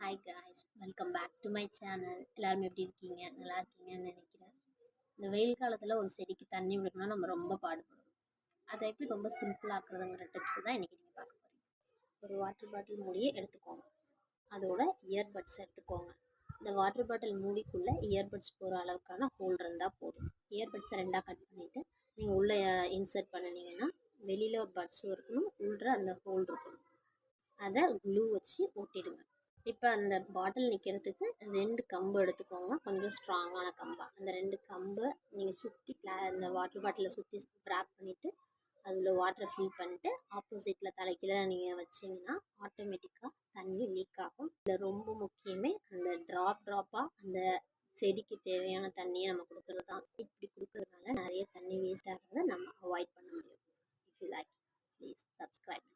Hi guys, welcome back to my channel. எல்லாருமே எப்படி இருக்கீங்க? நல்லா இருக்கீங்கன்னு நினைக்கிறேன். இந்த வெயில் காலத்தில் ஒரு செடிக்கு தண்ணி விடணும்னா நம்ம ரொம்ப பாடுபடுறோம். அதை எப்படி ரொம்ப சிம்பிளாக ஆக்குறதுங்கிற டிப்ஸ் தான் இன்றைக்கி நீங்கள் பார்க்க போகிறீங்க. ஒரு வாட்டர் பாட்டில் மூடியை எடுத்துக்கோங்க. அதோட இயர்பட்ஸ் எடுத்துக்கோங்க. இந்த வாட்டர் பாட்டில் மூடிக்குள்ளே இயர்பட்ஸ் போகிற அளவுக்கான ஹோல் இருந்தால் போதும். இயர்பட்ஸை ரெண்டாக கட் பண்ணிவிட்டு நீங்கள் உள்ளே இன்சர்ட் பண்ணினீங்கன்னா வெளியில் பட்ஸும் இருக்கணும், உள்ள அந்த ஹோல் இருக்கணும். அதை க்ளூ வச்சு ஒட்டிடுங்க. இப்போ அந்த பாட்டில் நிற்கிறதுக்கு 2 கம்பு எடுத்துக்கோங்க, கொஞ்சம் ஸ்ட்ராங்கான கம்பாக. அந்த 2 கம்பை நீங்கள் சுற்றி அந்த வாட்டர் பாட்டிலை சுற்றி ட்ராப் பண்ணிவிட்டு அதில் வாட்டரை ஃபில் பண்ணிட்டு ஆப்போசிட்டில் தலைக்கீழ நீங்கள் வச்சிங்கன்னா ஆட்டோமேட்டிக்காக தண்ணி லீக் ஆகும். இதில் ரொம்ப முக்கியமே அந்த ட்ராப்பாக அந்த செடிக்கு தேவையான தண்ணியை நம்ம கொடுக்குறது தான். இப்படி கொடுக்குறதுனால நிறைய தண்ணி வேஸ்ட் ஆகிறத நம்ம அவாய்ட் பண்ண முடியும். If you like, please subscribe.